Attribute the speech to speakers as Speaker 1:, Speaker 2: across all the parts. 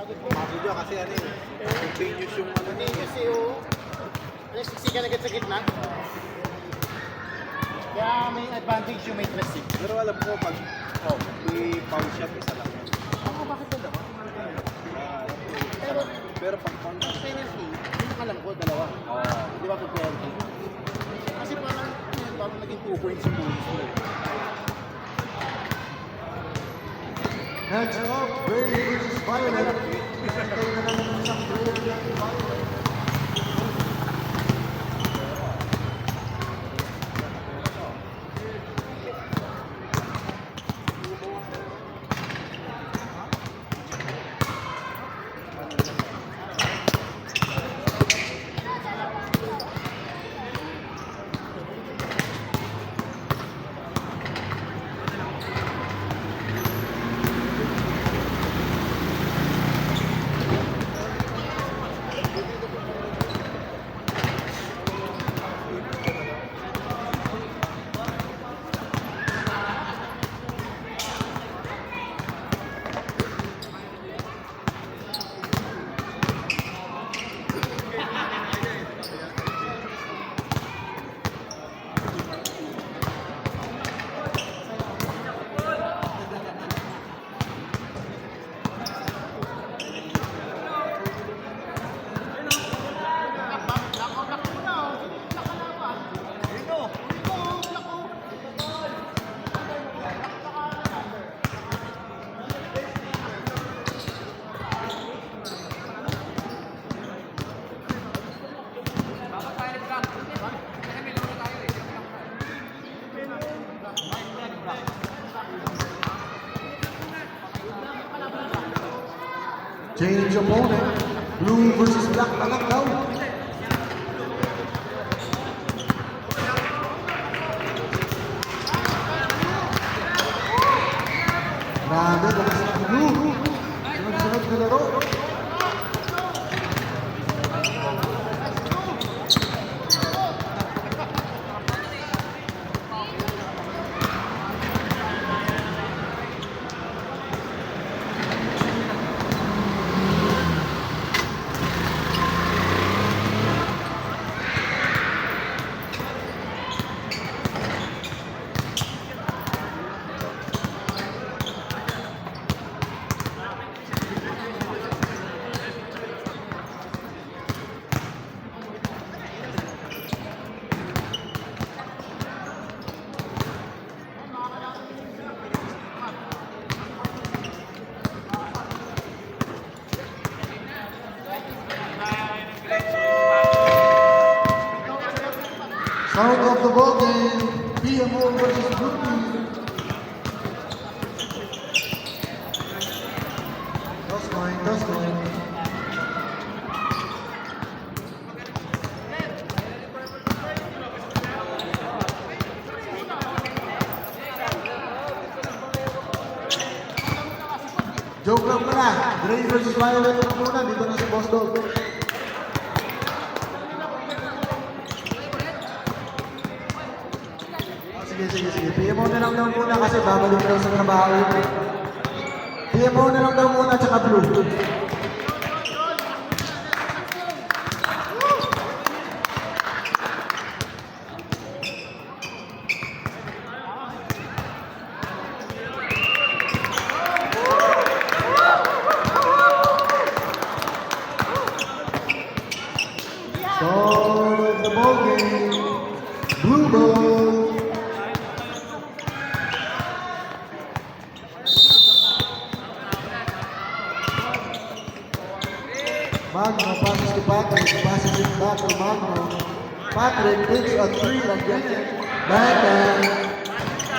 Speaker 1: Mabig yun kasi ano eh. Continuous yung ano
Speaker 2: Hindi kasi yung siksikan agad sa gitna. Kaya may advantage yung may press eh.
Speaker 1: Pero alam ko pag may pound shot, isa lang yan.
Speaker 2: Ako bakit dalawa?
Speaker 1: Pero, pero pag pound
Speaker 2: Ang penalty, yung alam ko, dalawa. Di ba pag penalty? Kasi parang naging 2 points yung bonus mo eh.
Speaker 3: Next up, Brave versus Violet. Hintay na lang ng isang Brave at Violet. Change opponent. Blue versus Black na lang daw. Grabe, lakas ng Blue. Sunod-sunod na laro. Start of the ball game, PMO versus Blue Team. Toss line, toss line. Joke lang pala, Gray versus Violet ang muna, dito na si Boss Dog. Sige. PMO na lang daw muna kasi babalik daw sa trabaho. PMO na lang daw muna tsaka Blue. Start of the ball game. Blue ball. Magno passes to Patrick, passes it back to Magno. Patrick takes a 3 again. Bang!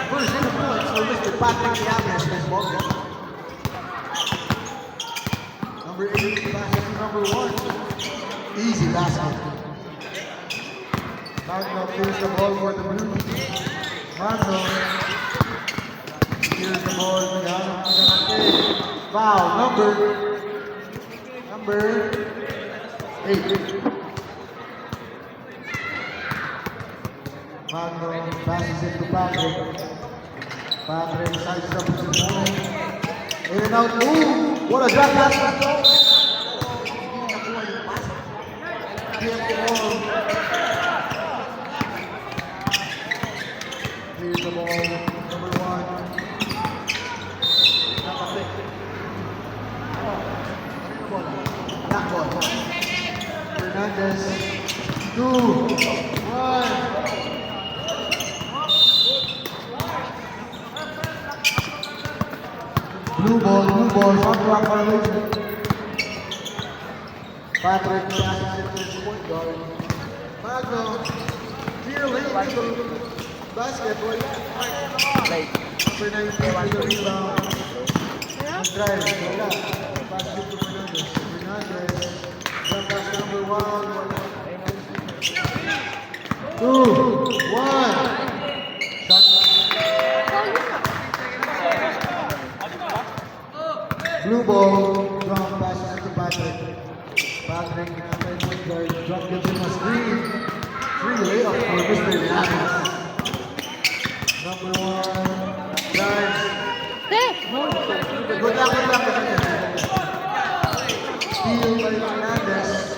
Speaker 3: First 2 points for Mr. Patrick Llamas this ball game. Number 8 passes to number 1. Easy basket. Magno clears the ball for the Blues. Magno clears the ball. Foul number 8. Magno passes it to Patrick. Patrick sizes up his opponent. In and out. Ooh! What a drop pass from Jones. Clear the ball. Clear the ball. Number 1. Black ball. Fernandez. 2, 1. Blue ball, shot clock violation. Patrick passes it to his point guard. Magno, clear lane into the basket. Number 19 with the rebound. Drive, wala. Pass it to Fernandez. Fernandez, jump pass number 1. 2, 1. Shot. Blue ball, drop passes it to Patrick. Patrick, another point guard, drop gives him a screen. Free layup for Mr. Llamas. Number 1, drives. Good luck. Steal by Fernandez.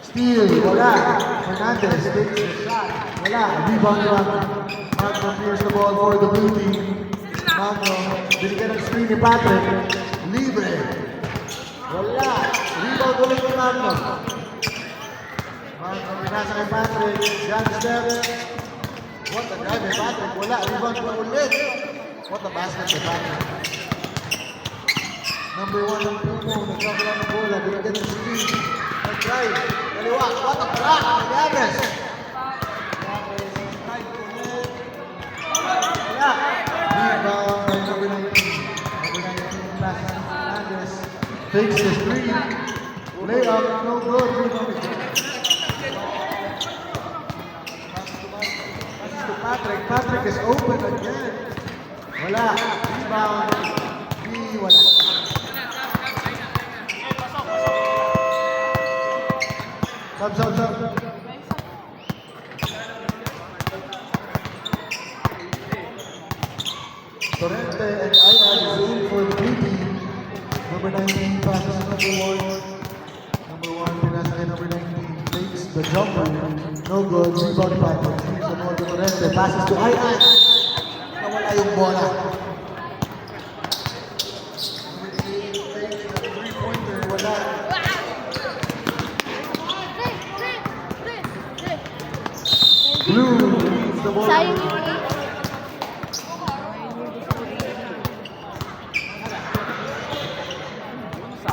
Speaker 3: Steal, wala. Fernandez takes the shot. Wala. Rebound drop. Magno clears the ball for the blue team. Magno, binigyan ng screen ni Patrick. Libre. Wala. Rebound ulit ni Magno. Magno, pinasa kay Patrick. Jump step. What a drive ni Patrick. Wala. Rebound pa ulit. What a basket ni Patrick. Number 1 ng Pumo. Nagkakala ng bola. Binigyan ng screen. Nag-drive. Kaliwa. What a block. Llamas. Rebound by number 19. Number 19 pass to Fernandez. Takes the screen. Layup, no good. Rebound. Passes to Patrick. Patrick is open again. Wala. Rebound. Wala. Sub. Torrente and Ayad is in for the blue team. Number 19 passes to number 1. Number 1 pinasa kay number 19. Takes the jumper. No good. Rebound Patrick. Takes the ball to Torrente. Passes to Ayad. Nawala yung bola. Number 8 takes the 3-pointer. Wala. Blue leads the ball.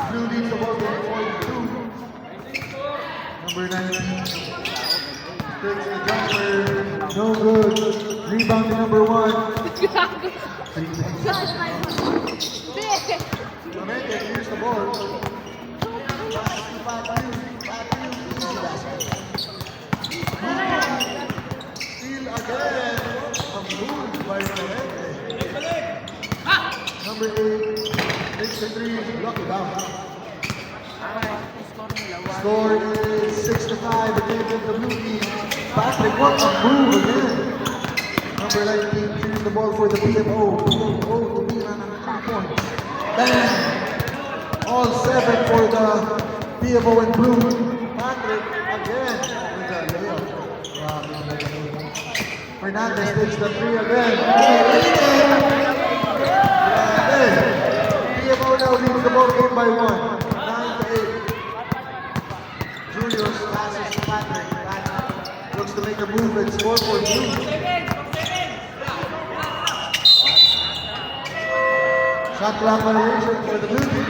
Speaker 3: Blue leads the ball game 4-2. Number 19 takes the jumper. No good. Rebound to number 1. 3 points. Torrente clears the ball. Passes to Patrick. Easy basket. Steal again. A move by Torrente. Number 8 takes the 3. Lucky bounce. Score is 6-5 against the blue team. Patrick, what a move again. Number 19 clears the ball for the PMO. PMO to be on 3 points. Bang! All 7 for the PMO and blue. Patrick again with the layup. Fernandez takes the 3 again. PMO now leads the ball game by 1. 9-8. Julius passes to Patrick. Patrick looks to make a move and score for blue. Shot clock violation for the blue team.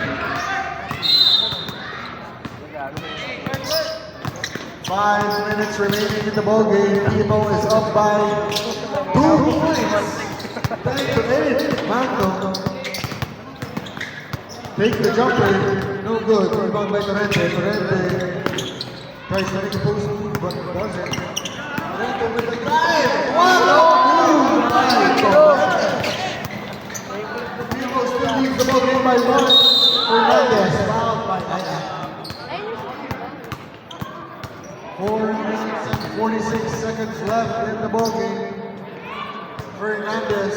Speaker 3: 5 minutes remaining in the ball game. PMO is up by 2 points. 10-8. Magno takes the jumper. No good. Rebound by Torrente. Torrente tries to make a post move, but doesn't. Torrente with the drive. What a move by Torrente. PMO still leads the ball game by 1. Fernandez fouled by Ayad. 4 minutes and 46 seconds left in the ball game. Fernandez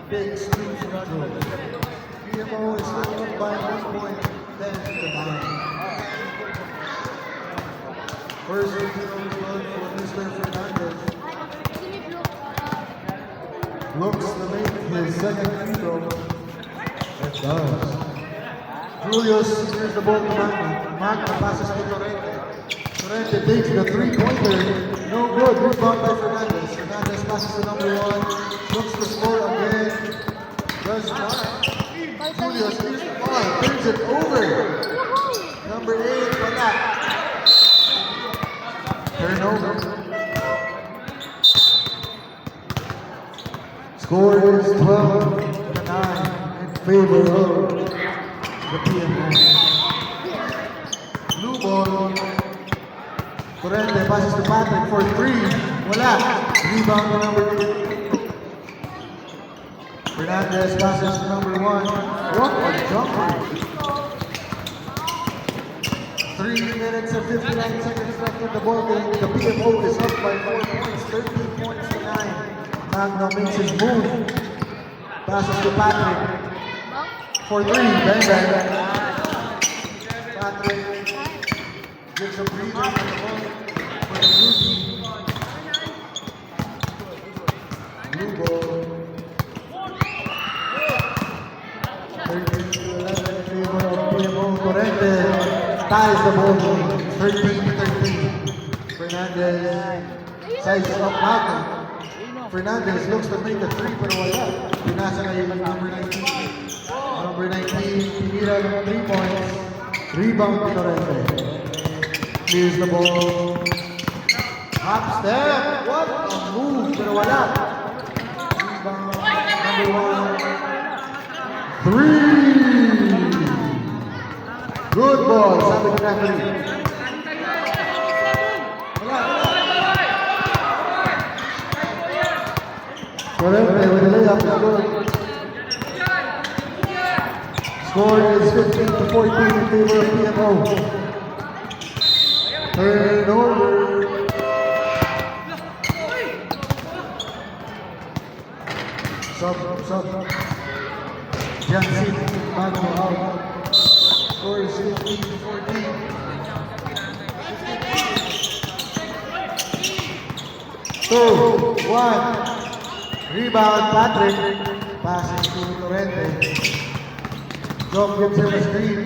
Speaker 3: big streaks in control. PMO is still up by 1 point, 10 to 9. First free throw is good for Mr. Fernandez. Looks to make his second free throw. It does. Julius here's the ball to Magno. Magno passes to Torrente. Torrente takes the three-pointer. No good. Rebound by Fernandez. Fernandez passes to number 1. Looks to score again. Does not. Julius here's the ball. Turns it over. Number 8, wala. Turnover. Score is 12 to 9 in favor of the PMO. Blue ball. Torrente passes to Patrick for 3. Wala. Rebound to number 2. Fernandez passes to number 1. Jumper. 3 minutes and 59 seconds left in the ball game. The PMO is up by 4 points, 13 points to 9. Magno makes his move. Passes to Patrick. For 3. Bang, bang, bang. Patrick gives a breather on the ball for the blue team. Blue ball. 13 to 11 in favor of PMO. Torrente ties the ball game. 13 to 13. Fernandez sizes up Magno. Fernandez looks to make a 3 pero wala. Pinasa na yung number 19. Number 19, tinira ng 3 points. Rebound to Torrente. Clears the ball. Hop step. What a move pero wala. Rebound, number 1. 3. Good ball, sabi ng referee. Torrente with a layup is good. Score is 15 to 14 in favor of PMO. Turnover. Sub. Jansen, Magno out. Score is 15 to 14. 2, 1. Rebound, Patrick. Passes to Torrente. Job gives him a screen.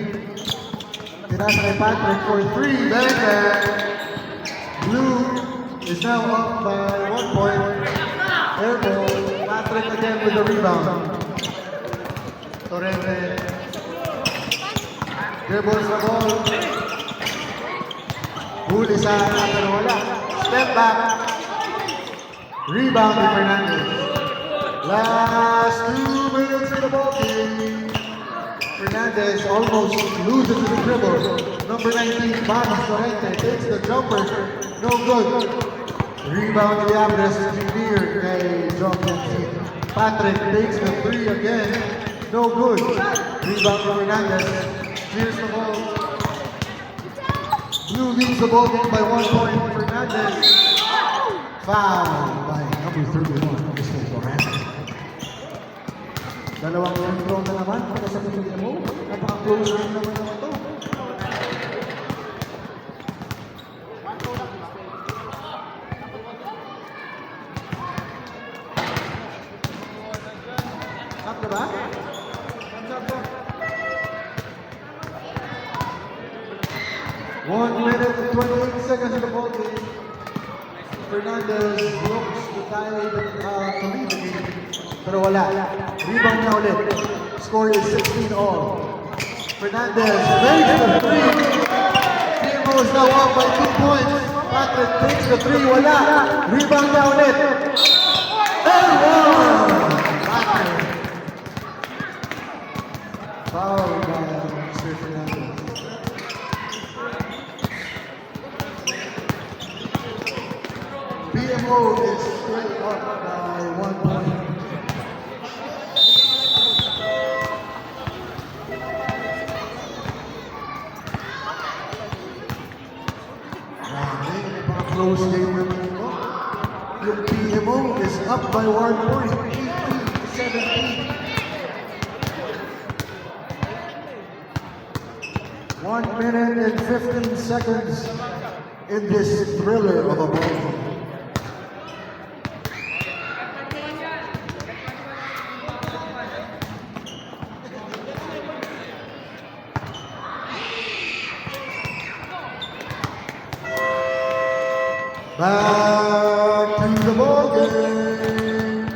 Speaker 3: Pinasa kay Patrick for 3. Bang, bang. Blue is now up by 1 point. Airball. Patrick again with the rebound. Torrente. Dribbles the ball. Huli sa pero wala. Step back. Rebound to Fernandez. Last 2 minutes in the ball game. Fernandez almost loses the dribble. Number 19, Manos Torrente takes the jumper. No good. Rebound to Diablos. Near kay John Jansen. Patrick takes the 3 again. No good. Rebound to Fernandez. Clears the ball. Blue leads the ball game by 1 point. Fernandez. Foul by number 31, Mr. Torrente. Dalawang free throw na naman para sa PMO. Napaka-close game naman ito. Up na ba? Up. 1 minute and 28 seconds in the ball game. Fernandez looks to tie to lead the game. Pero wala. Rebound na ulit. Score is 16 all. Fernandez makes the 3. PMO is now up by 2 points. Patrick takes the 3. Wala. Rebound na ulit. And 1. Patrick. Foul by Mr. Fernandez. PMO is straight up by 1 point. Close game naman ito. Yung PMO is up by 1 point, 18 to 17. 1 minute and 15 seconds in this thriller of a ball game. Back to the ball game.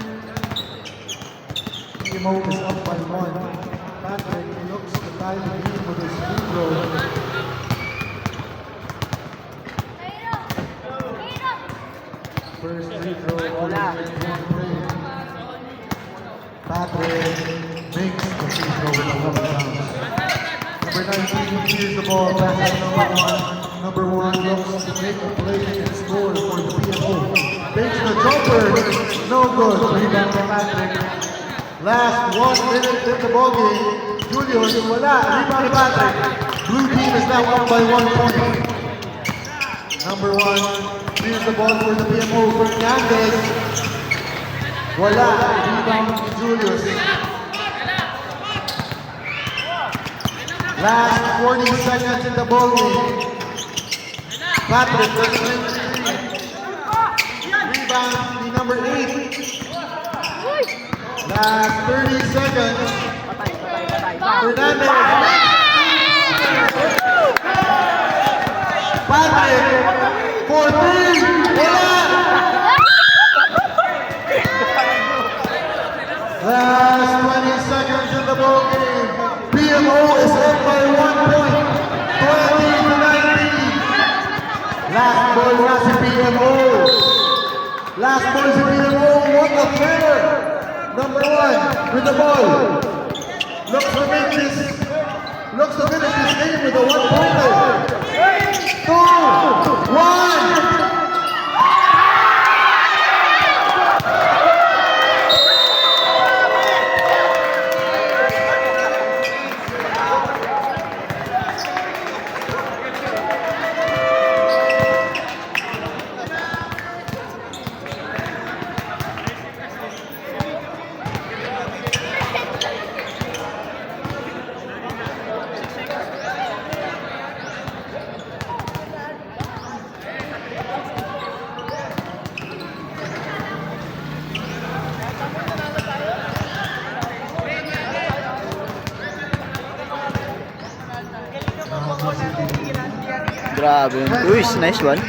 Speaker 3: Timo is up by 1. Patrick looks to tie the game with his free throw. First free throw on the one play. Patrick makes the free throw with 11 pounds. Number 19 clears the ball, passes to number 1. Number 1 looks to make a play and score for the PMO. Takes the jumper, no good. Rebound to Patrick. Last 1 minute in the ball game. Julius, wala. Rebound to Patrick. Blue team is now up by 1 point. Number 1 clears the ball for the PMO. Fernandez. Wala. Rebound to Julius. Last 40 seconds in the ball game. Patrick doesn't make the three. Rebound to number 8. Last 30 seconds. Fernandez. Patrick for 3. Wala. Last 20 seconds in the ball game. PMO is up by 1 point. 20-19. Last ball was the PMO. Last ball is the PMO. What a player. Number 1 with the ball. Looks to finish this game with a 1-pointer. 2, 1.
Speaker 4: Grabe. Uy, nice one.